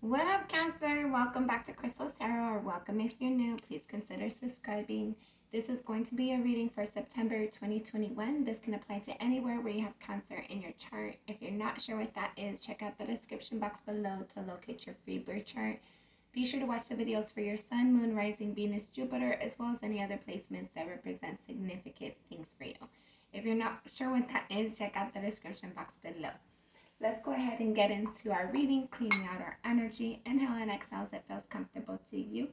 What up, Cancer? Welcome back to Crystal Tarot, or welcome if you're new. Please consider subscribing. This is going to be a reading for September 2021. This can apply to anywhere where you have Cancer in your chart. If you're not sure what that is, check out the description box below to locate your free birth chart. Be sure to watch the videos for your Sun, Moon, Rising, Venus, Jupiter, as well as any other placements that represent significant things for you. If you're not sure what that is, check out the description box below. Let's go ahead and get into our reading, cleaning out our energy. Inhale and exhale as it feels comfortable to you.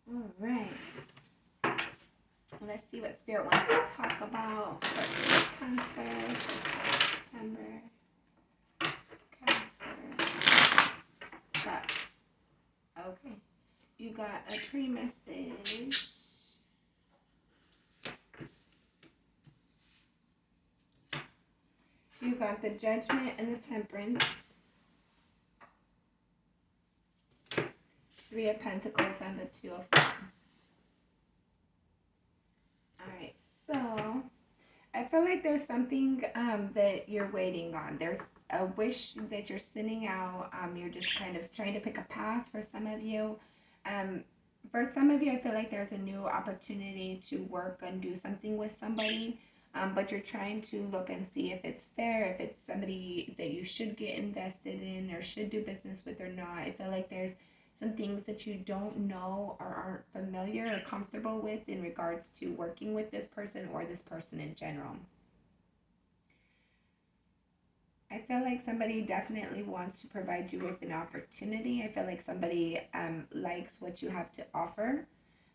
All right. Let's see what Spirit wants to talk about for Cancer, September. Cancer. Okay. You got a pre-message. You got the Judgment and the Temperance. Three of Pentacles and the Two of Wands. Alright, so I feel like there's something that you're waiting on. There's a wish that you're sending out. You're just kind of trying to pick a path for some of you. For some of you, I feel like there's a new opportunity to work and do something with somebody. But you're trying to look and see if it's fair, if it's somebody that you should get invested in or should do business with or not. I feel like there's some things that you don't know or aren't familiar or comfortable with in regards to working with this person or this person in general. I feel like somebody definitely wants to provide you with an opportunity. I feel like somebody likes what you have to offer.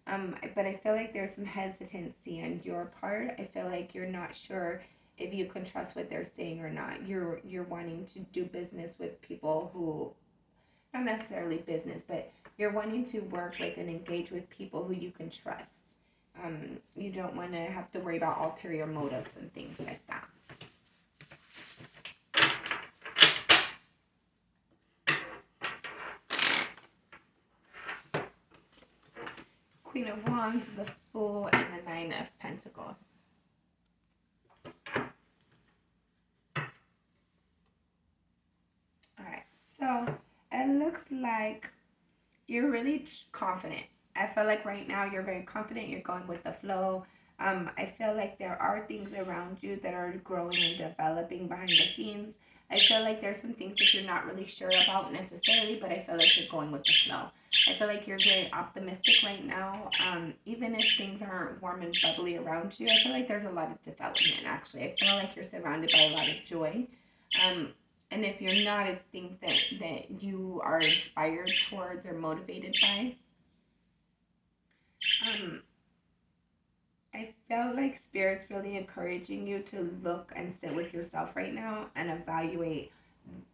But I feel like there's some hesitancy on your part. I feel like you're not sure if you can trust what they're saying or not. You're wanting to do business with people who, not necessarily business, but you're wanting to work with and engage with people who you can trust. You don't want to have to worry about ulterior motives and things like that. Queen of Wands, the Fool, and the Nine of Pentacles. Alright, so it looks like you're really confident. I feel like right now you're very confident. You're going with the flow. I feel like there are things around you that are growing and developing behind the scenes. I feel like there's some things that you're not really sure about necessarily, but I feel like you're going with the flow. I feel like you're very optimistic right now. Even if things aren't warm and bubbly around you, I feel like there's a lot of development, actually. I feel like you're surrounded by a lot of joy. And if you're not, it's things that you are inspired towards or motivated by. I felt like Spirit's really encouraging you to look and sit with yourself right now and evaluate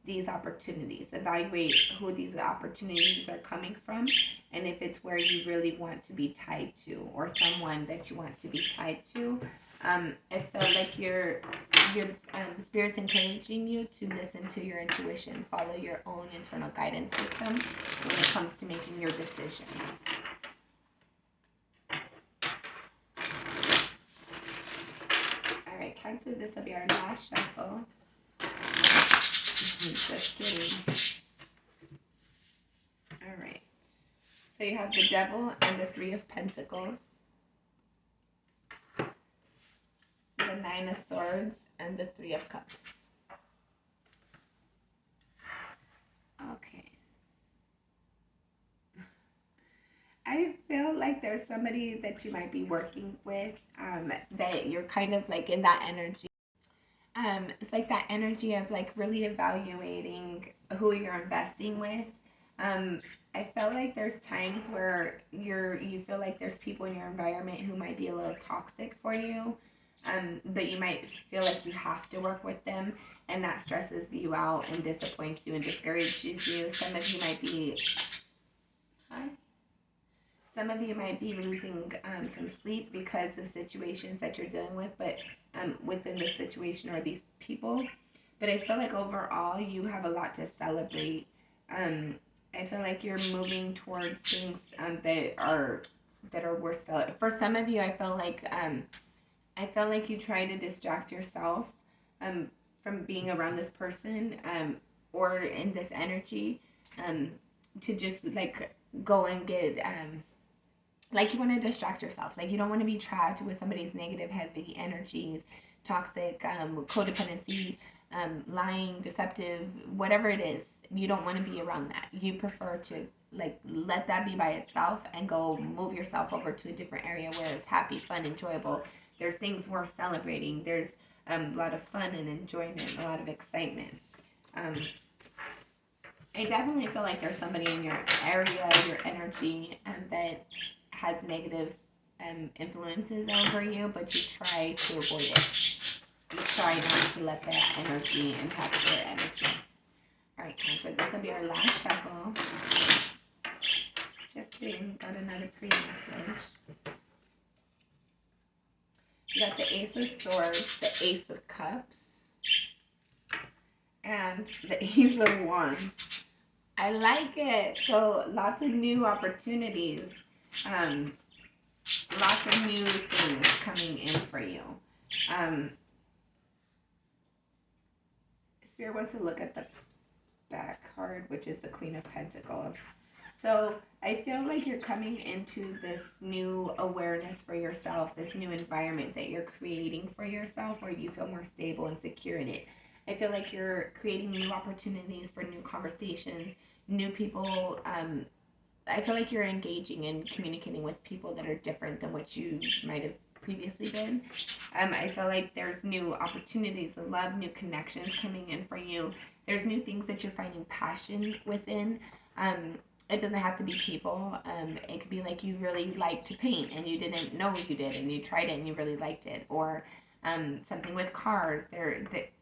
these opportunities. Evaluate who these opportunities are coming from and if it's where you really want to be tied to or someone that you want to be tied to. I felt like your Spirit's encouraging you to listen to your intuition, follow your own internal guidance system when it comes to making your decisions. Alright, Cancer, this will be our last shuffle. Just kidding. Alright. So you have the Devil and the Three of Pentacles. The Nine of Swords and the Three of Cups. Okay. I feel like there's somebody that you might be working with that you're kind of like in that energy. It's like that energy of like really evaluating who you're investing with. I feel like there's times where you feel like there's people in your environment who might be a little toxic for you. But you might feel like you have to work with them, and that stresses you out and disappoints you and discourages you. Some of you might be some of you might be losing some sleep because of situations that you're dealing with, but within the situation or these people. But I feel like overall you have a lot to celebrate. Um, I feel like you're moving towards things that are worth celebrating. For some of you, I felt like you try to distract yourself um, from being around this person or in this energy um, to just like go and get like you want to distract yourself. Like you don't want to be trapped with somebody's negative, heavy energies, toxic, codependency, lying, deceptive, whatever it is. You don't want to be around that. You prefer to like let that be by itself and go move yourself over to a different area where it's happy, fun, enjoyable. There's things worth celebrating. There's a lot of fun and enjoyment, a lot of excitement. Um, I definitely feel like there's somebody in your area, your energy, that has negative influences over you, but you try to avoid it. You try not to let that energy impact your energy. All right, Cancer, this will be our last shuffle. Just kidding, got another pre-message. You got the Ace of Swords, the Ace of Cups, and the Ace of Wands. I like it. So lots of new opportunities. Lots of new things coming in for you. Spirit wants to look at the back card, which is the Queen of Pentacles. So I feel like you're coming into this new awareness for yourself, this new environment that you're creating for yourself where you feel more stable and secure in it. I feel like you're creating new opportunities for new conversations, new people. I feel like you're engaging and communicating with people that are different than what you might have previously been. I feel like there's new opportunities of love, new connections coming in for you. There's new things that you're finding passion within. It doesn't have to be people. It could be like you really like to paint and you didn't know you did and you tried it and you really liked it. Or something with cars.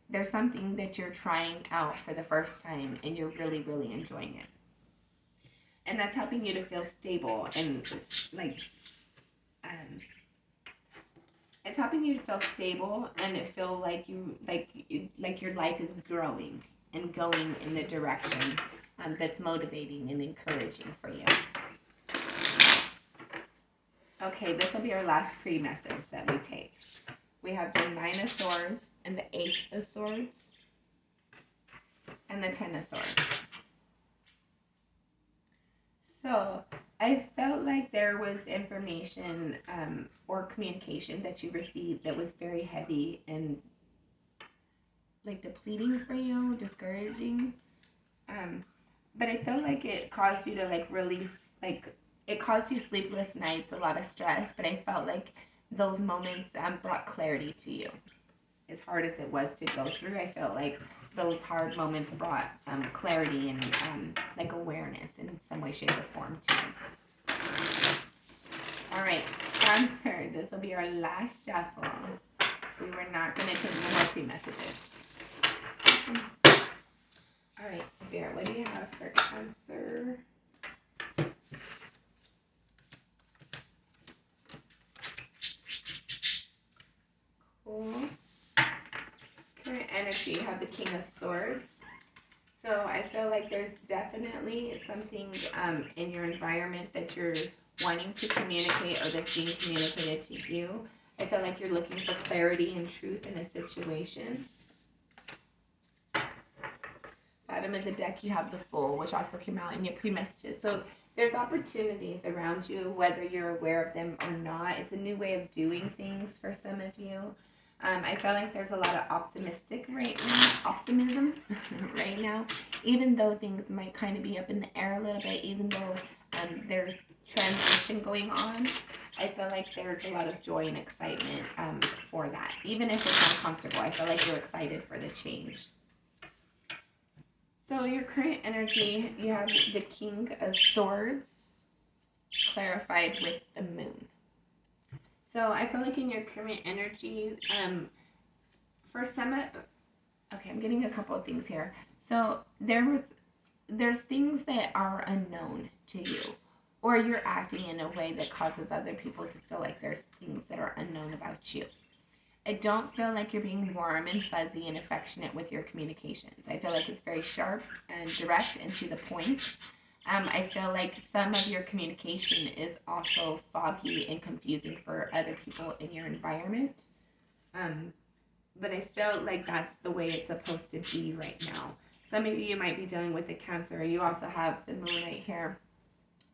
There's something that you're trying out for the first time and you're really, really enjoying it. And that's helping you to feel stable and like it's helping you to feel stable and feel like your life is growing and going in the direction that's motivating and encouraging for you. Okay, this will be our last pre-message that we take. We have the Nine of Swords and the Ace of Swords and the Ten of Swords. So I felt like there was information or communication that you received that was very heavy and like depleting for you, discouraging. But I felt like it caused you to like release, like it caused you sleepless nights, a lot of stress. But I felt like those moments brought clarity to you. As hard as it was to go through, I felt like those hard moments brought clarity and like awareness in some way, shape, or form to you. All right, Cancer, this will be our last shuffle. We were not going to take no more pre-messages. All right, Spirit, what do you have for Cancer? Cool. Current energy, you have the King of Swords. So I feel like there's definitely something in your environment that you're wanting to communicate or that's being communicated to you. I feel like you're looking for clarity and truth in a situation. Bottom of the deck, you have the Fool, which also came out in your pre-messages. So there's opportunities around you, whether you're aware of them or not. It's a new way of doing things for some of you. I feel like there's a lot of optimism right now, even though things might kind of be up in the air a little bit, even though there's transition going on. I feel like there's a lot of joy and excitement for that. Even if it's uncomfortable, I feel like you're excited for the change. So your current energy, you have the King of Swords clarified with the Moon. So I feel like in your current energy, for some, okay, I'm getting a couple of things here. So there's things that are unknown to you, or you're acting in a way that causes other people to feel like there's things that are unknown about you. I don't feel like you're being warm and fuzzy and affectionate with your communications. I feel like it's very sharp and direct and to the point. I feel like some of your communication is also foggy and confusing for other people in your environment. Um, but I feel like that's the way it's supposed to be right now. Some of you might be dealing with a Cancer. You also have the moon right here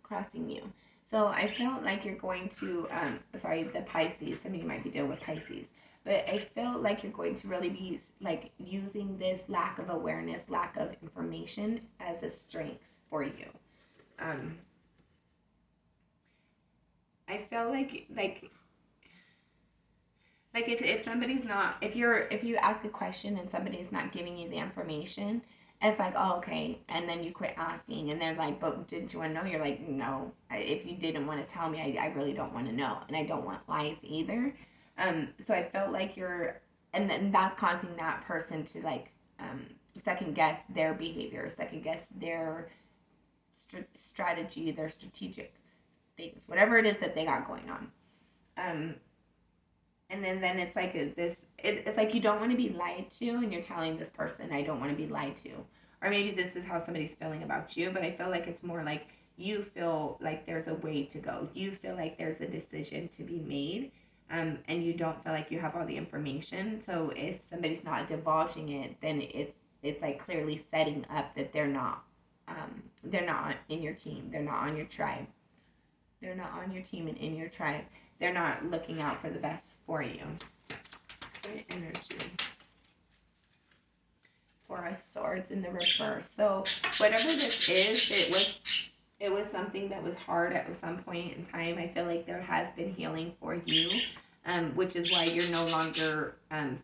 crossing you. So I felt like you're going to, the Pisces. Some of you might be dealing with Pisces. But I feel like you're going to really be like using this lack of awareness, lack of information as a strength for you. I feel like if somebody's not, if you ask a question and somebody's not giving you the information, it's like, oh, okay, and then you quit asking, and they're like, but didn't you want to know? You're like, no, if you didn't want to tell me, I really don't want to know, and I don't want lies either. So I felt like and then that's causing that person to like second guess their behavior, second guess their strategy, their strategic things, whatever it is that they got going on. Um, and then it's like it's like you don't want to be lied to, and you're telling this person, I don't want to be lied to. Or maybe this is how somebody's feeling about you, but I feel like it's more like you feel like there's a way to go. You feel like there's a decision to be made, and you don't feel like you have all the information. So if somebody's not divulging it, then it's like clearly setting up that they're not in your team. They're not on your tribe. They're not on your team and in your tribe. They're not looking out for the best for you. Good energy. Four of Swords in the reverse. So whatever this is, it was something that was hard at some point in time. I feel like there has been healing for you, which is why you're no longer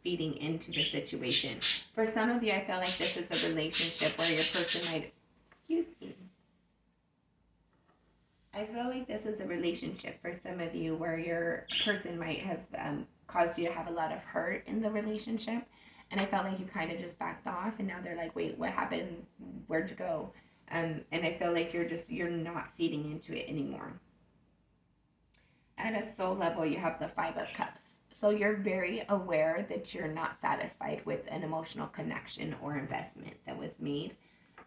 feeding into the situation. For some of you, I feel like this is a relationship where your person might, excuse me. I feel like this is a relationship for some of you where your person might have caused you to have a lot of hurt in the relationship. And I felt like you kind of just backed off, and now they're like, wait, what happened? Where'd you go? And I feel like you're not feeding into it anymore. At a soul level, you have the Five of Cups. So you're very aware that you're not satisfied with an emotional connection or investment that was made.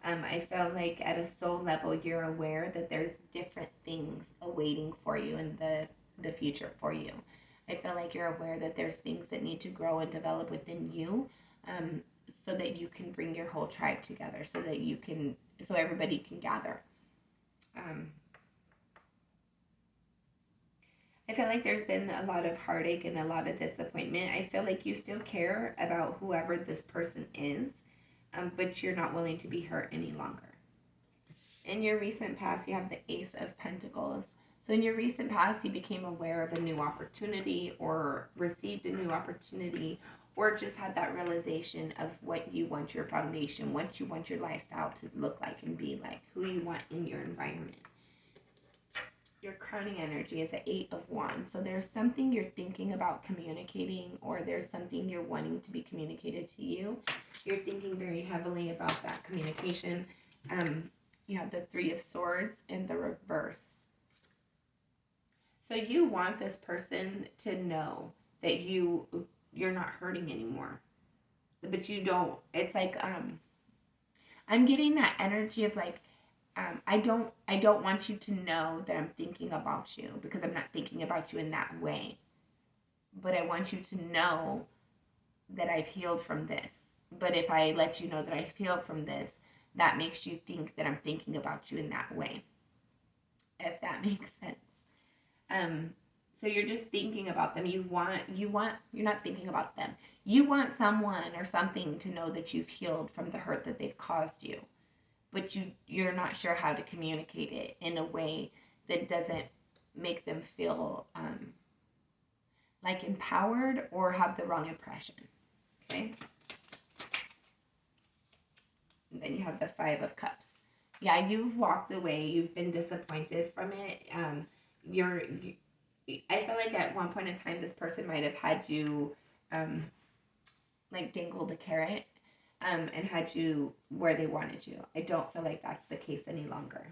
I felt like at a soul level, you're aware that there's different things awaiting for you in the future for you. I feel like you're aware that there's things that need to grow and develop within you, so that you can bring your whole tribe together, so everybody can gather. I feel like there's been a lot of heartache and a lot of disappointment. I feel like you still care about whoever this person is, but you're not willing to be hurt any longer. In your recent past, you have the Ace of Pentacles. So in your recent past, you became aware of a new opportunity or received a new opportunity, or just had that realization of what you want your foundation, what you want your lifestyle to look like and be like, who you want in your environment. Your crowning energy is the Eight of Wands. So there's something you're thinking about communicating, or there's something you're wanting to be communicated to you. You're thinking very heavily about that communication. You have the Three of Swords in the reverse. So you want this person to know that you're not hurting anymore. But you don't. It's like I'm getting that energy of like, I don't want you to know that I'm thinking about you, because I'm not thinking about you in that way. But I want you to know that I've healed from this. But if I let you know that I've healed from this, that makes you think that I'm thinking about you in that way. If that makes sense. So you're just thinking about them. You're not thinking about them. You want someone or something to know that you've healed from the hurt that they've caused you. But you're not sure how to communicate it in a way that doesn't make them feel like empowered or have the wrong impression. Okay? And then you have the Five of Cups. Yeah, you've walked away. You've been disappointed from it. I feel like at one point in time, this person might have had you like dangled a carrot, and had you where they wanted you. I don't feel like that's the case any longer.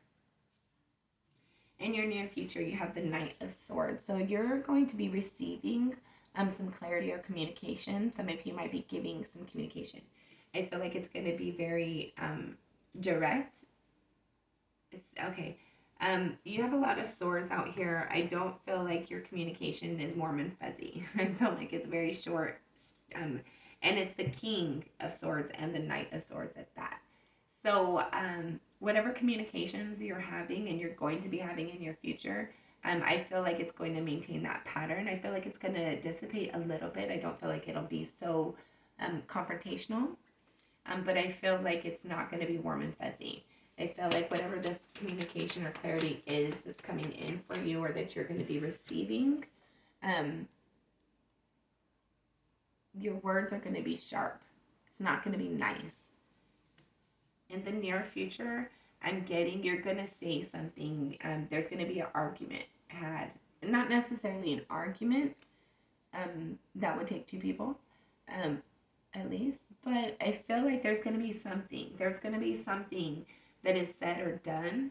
In your near future, you have the Knight of Swords. So you're going to be receiving some clarity or communication. Some of you might be giving some communication. I feel like it's going to be very direct. Okay. You have a lot of swords out here. I don't feel like your communication is warm and fuzzy. I feel like it's very short. And it's the King of Swords and the Knight of Swords at that. So, whatever communications you're having and you're going to be having in your future, I feel like it's going to maintain that pattern. I feel like it's going to dissipate a little bit. I don't feel like it'll be so confrontational, but I feel like it's not going to be warm and fuzzy. I feel like whatever this communication or clarity is that's coming in for you or that you're going to be receiving, your words are going to be sharp. It's not going to be nice. In the near future, I'm getting you're going to say something. There's going to be an argument had. Not necessarily an argument. That would take two people, at least. But I feel like there's going to be something. There's going to be something that is said or done,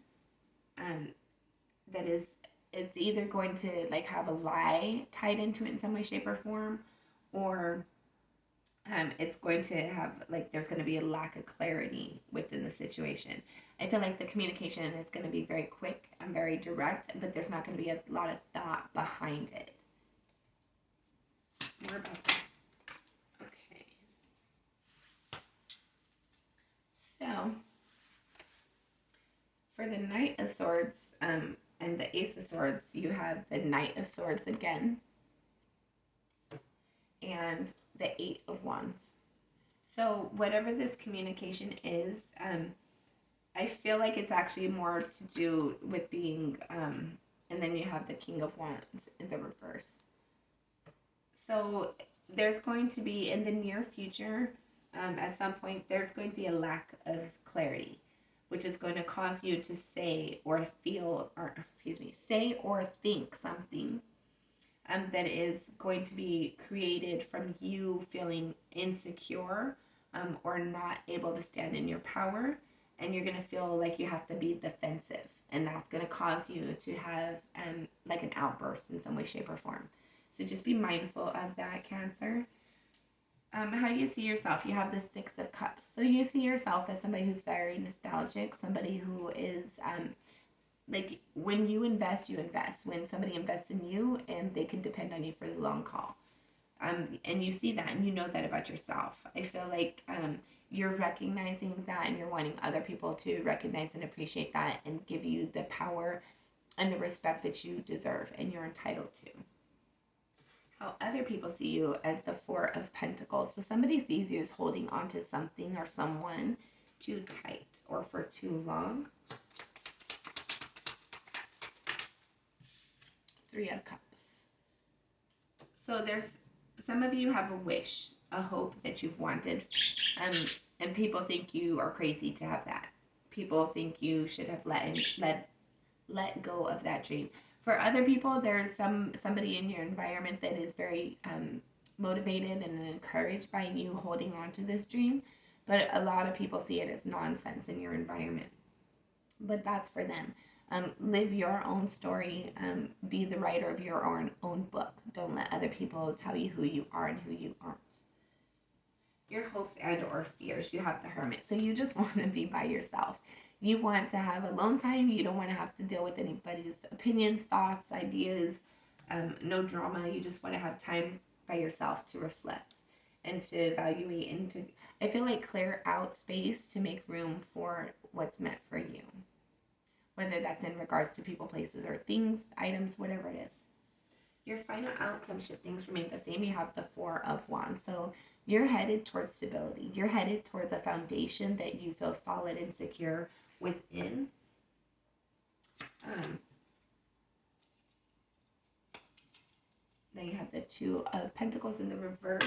that is, it's either going to like have a lie tied into it in some way, shape, or form, or it's going to have like there's going to be a lack of clarity within the situation. I feel like the communication is going to be very quick and very direct, but there's not going to be a lot of thought behind it. More about that. Okay. So, for the Knight of Swords and the Ace of Swords, you have the Knight of Swords again and the Eight of Wands. So whatever this communication is, I feel like it's actually more to do with being, and then you have the King of Wands in the reverse. So there's going to be, in the near future, at some point, there's going to be a lack of clarity, which is going to cause you to say or feel, or say or think something that is going to be created from you feeling insecure or not able to stand in your power. And you're going to feel like you have to be defensive. And that's going to cause you to have like an outburst in some way, shape, or form. So just be mindful of that, Cancer. How you see yourself, you have the Six of Cups. So you see yourself as somebody who's very nostalgic, somebody who is like when you invest, you invest. When somebody invests in you, and they can depend on you for the long haul. And you see that, and you know that about yourself. I feel like you're recognizing that, and you're wanting other people to recognize and appreciate that, and give you the power and the respect that you deserve and you're entitled to. How other people see you as the Four of Pentacles. So somebody sees you as holding on to something or someone too tight or for too long. Three of Cups. So there's some of you have a wish, a hope that you've wanted, and people think you are crazy to have that. People think you should have let go of that dream. For other people, there's somebody in your environment that is very motivated and encouraged by you holding on to this dream, but a lot of people see it as nonsense in your environment. But that's for them. Live your own story. Be the writer of your own book. Don't let other people tell you who you are and who you aren't. Your hopes and or fears. You have the Hermit. So you just want to be by yourself. You want to have alone time. You don't want to have to deal with anybody's opinions, thoughts, ideas, no drama. You just want to have time by yourself to reflect and to evaluate and to, I feel like, clear out space to make room for what's meant for you. Whether that's in regards to people, places, or things, items, whatever it is. Your final outcome, should things remain the same, you have the Four of Wands. So you're headed towards stability. You're headed towards a foundation that you feel solid and secure within. Then you have the Two of Pentacles in the reverse.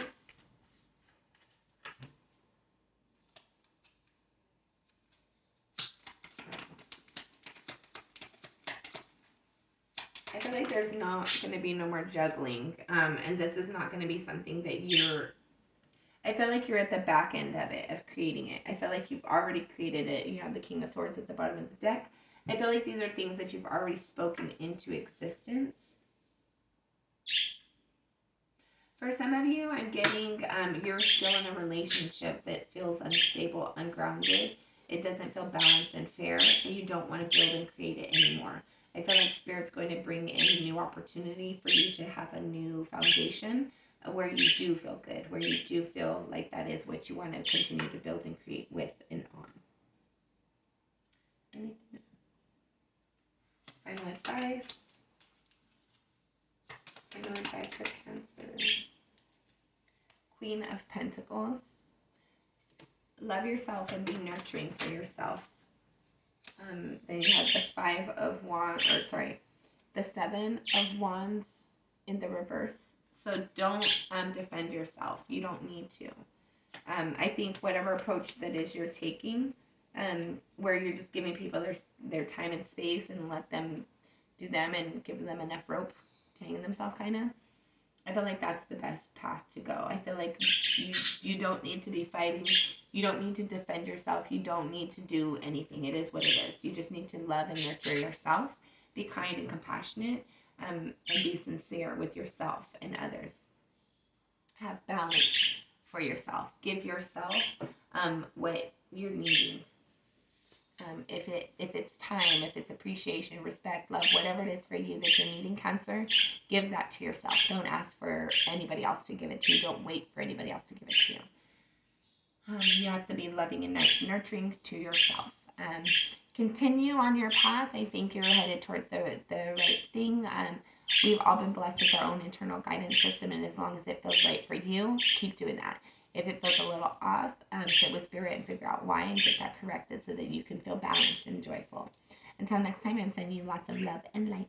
I feel like there's not going to be no more juggling, and this is not going to be something that I feel like you're at the back end of it, of creating it. I feel like you've already created it. You have the King of Swords at the bottom of the deck, I feel like these are things that you've already spoken into existence. For some of you, I'm getting you're still in a relationship that feels unstable, ungrounded. It doesn't feel balanced and fair, and you don't want to build and create it anymore. I feel like Spirit's going to bring in a new opportunity for you to have a new foundation where you do feel good, where you do feel like that is what you want to continue to build and create with and on. Anything else? Final advice. Final advice for Cancer. Queen of Pentacles. Love yourself and be nurturing for yourself. Then you have the the Seven of Wands in the reverse. So don't defend yourself. You don't need to. I think whatever approach that is you're taking, where you're just giving people their time and space and let them do them and give them enough rope to hang themselves, kind of. I feel like that's the best path to go. I feel like you don't need to be fighting. You don't need to defend yourself. You don't need to do anything. It is what it is. You just need to love and nurture yourself. Be kind and compassionate, and be sincere with yourself and others. Have balance for yourself. Give yourself what you're needing. If it's time, if it's appreciation, respect, love, whatever it is for you that you're needing, Cancer, give that to yourself. Don't ask for anybody else to give it to you. Don't wait for anybody else to give it to you. You have to be loving and nurturing to yourself. Continue on your path. I think you're headed towards the right thing. We've all been blessed with our own internal guidance system, and as long as it feels right for you, keep doing that. If it feels a little off, sit with Spirit and figure out why and get that corrected so that you can feel balanced and joyful. Until next time, I'm sending you lots of love and light.